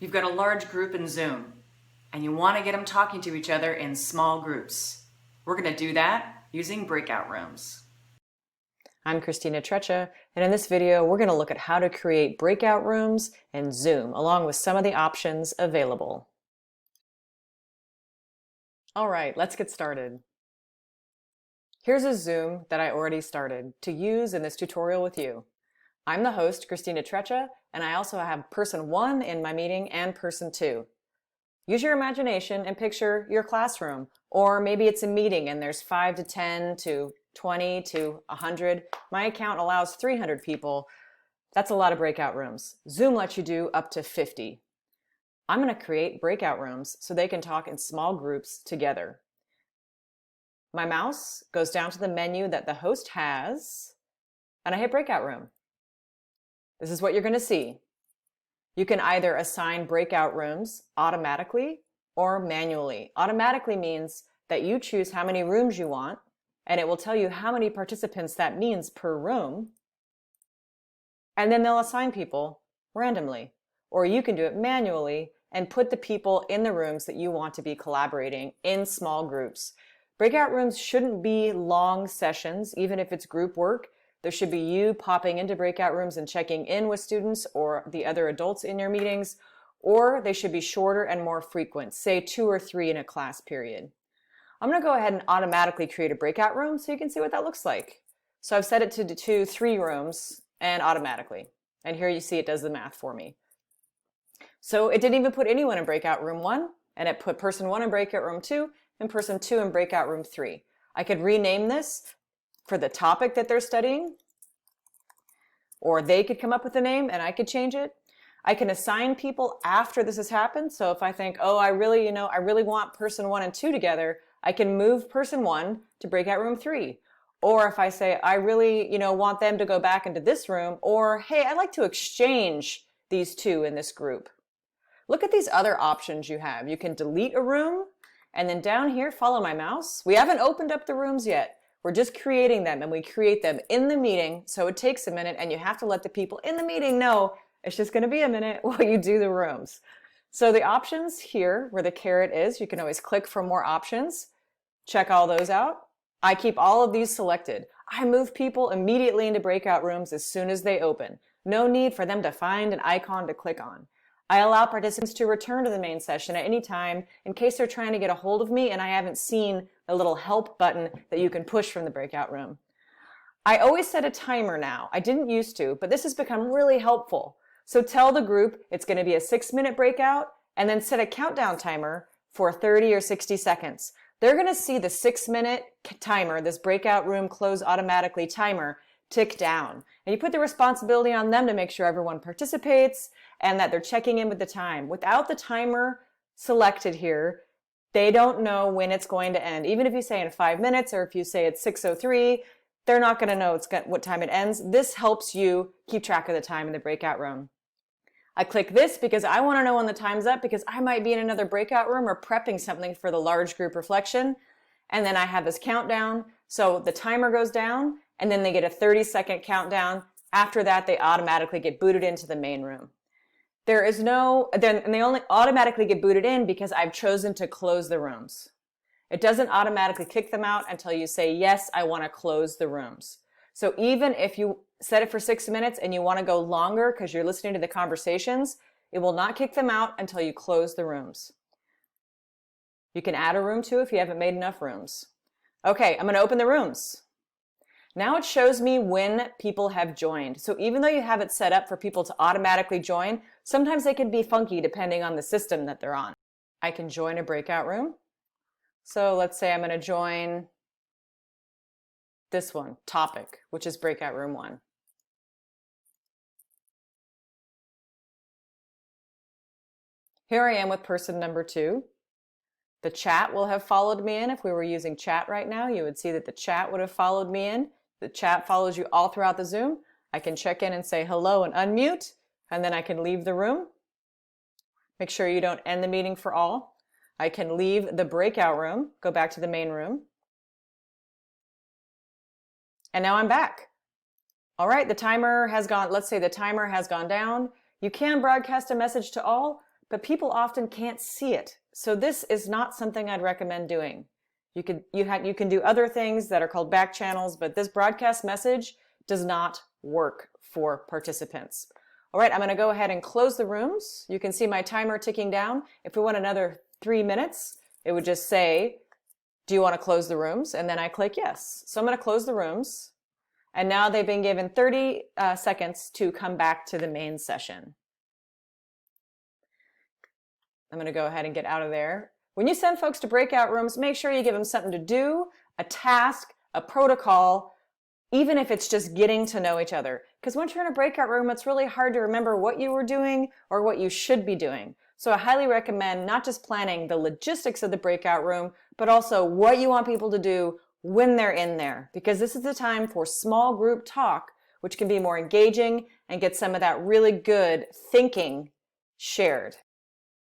You've got a large group in Zoom, and you want to get them talking to each other in small groups. We're going to do that using breakout rooms. I'm Christina Treccia, and in this video, we're going to look at how to create breakout rooms in Zoom, along with some of the options available. All right, let's get started. Here's a Zoom that I already started to use in this tutorial with you. I'm the host, Christina Treccia, and I also have person 1 in my meeting and person 2. Use your imagination and picture your classroom, or maybe it's a meeting and there's 5 to 10 to 20 to 100. My account allows 300 people. That's a lot of breakout rooms. Zoom lets you do up to 50. I'm going to create breakout rooms so they can talk in small groups together. My mouse goes down to the menu that the host has, and I hit breakout room. This is what you're going to see. You can either assign breakout rooms automatically or manually. Automatically means that you choose how many rooms you want, and it will tell you how many participants that means per room. And then they'll assign people randomly. Or you can do it manually and put the people in the rooms that you want to be collaborating in small groups. Breakout rooms shouldn't be long sessions, even if it's group work. There should be you popping into breakout rooms and checking in with students or the other adults in your meetings, or they should be shorter and more frequent, say 2 or 3 in a class period. I'm going to go ahead and automatically create a breakout room so you can see what that looks like. So I've set it to 3 rooms and automatically. And here you see it does the math for me. So it didn't even put anyone in breakout room 1, and it put person 1 in breakout room 2 and person 2 in breakout room 3. I could rename this for the topic that they're studying, or they could come up with a name and I could change it. I can assign people after this has happened. So if I think, oh, I really want person 1 and 2 together, I can move person 1 to breakout room 3. Or if I say, I really, want them to go back into this room, or hey, I'd like to exchange these 2 in this group. Look at these other options you have. You can delete a room, and then down here, follow my mouse. We haven't opened up the rooms yet. We're just creating them, and we create them in the meeting, so it takes a minute, and you have to let the people in the meeting know it's just going to be a minute while you do the rooms. So the options here, where the caret is, you can always click for more options. Check all those out. I keep all of these selected. I move people immediately into breakout rooms as soon as they open. No need for them to find an icon to click on. I allow participants to return to the main session at any time in case they're trying to get a hold of me and I haven't seen the little help button that you can push from the breakout room. I always set a timer now. I didn't used to, but this has become really helpful. So tell the group it's going to be a 6-minute breakout and then set a countdown timer for 30 or 60 seconds. They're going to see the 6-minute timer, this breakout room close automatically timer, tick down. And you put the responsibility on them to make sure everyone participates and that they're checking in with the time. Without the timer selected here, they don't know when it's going to end. Even if you say in 5 minutes or if you say it's 6:03, they're not going to know what time it ends. This helps you keep track of the time in the breakout room. I click this because I want to know when the time's up because I might be in another breakout room or prepping something for the large group reflection. And then I have this countdown. So the timer goes down and then they get a 30-second countdown. After that, they automatically get booted into the main room. They only automatically get booted in because I've chosen to close the rooms. It doesn't automatically kick them out until you say, yes, I want to close the rooms. So even if you set it for 6 minutes and you want to go longer because you're listening to the conversations, it will not kick them out until you close the rooms. You can add a room too if you haven't made enough rooms. Okay, I'm going to open the rooms. Now it shows me when people have joined. So even though you have it set up for people to automatically join, sometimes they can be funky depending on the system that they're on. I can join a breakout room. So let's say I'm going to join this one, topic, which is breakout room 1. Here I am with person number 2. The chat will have followed me in. If we were using chat right now, you would see that the chat would have followed me in. The chat follows you all throughout the Zoom. I can check in and say hello and unmute, and then I can leave the room. Make sure you don't end the meeting for all. I can leave the breakout room, go back to the main room. And now I'm back. All right, the timer has gone, let's say the timer has gone down. You can broadcast a message to all, but people often can't see it. So this is not something I'd recommend doing. You can do other things that are called back channels, but this broadcast message does not work for participants. All right, I'm going to go ahead and close the rooms. You can see my timer ticking down. If we want another 3 minutes, it would just say, do you want to close the rooms? And then I click yes. So I'm going to close the rooms. And now they've been given 30 seconds to come back to the main session. I'm going to go ahead and get out of there. When you send folks to breakout rooms, make sure you give them something to do, a task, a protocol, even if it's just getting to know each other. Because once you're in a breakout room, it's really hard to remember what you were doing or what you should be doing. So I highly recommend not just planning the logistics of the breakout room, but also what you want people to do when they're in there. Because this is the time for small group talk, which can be more engaging and get some of that really good thinking shared.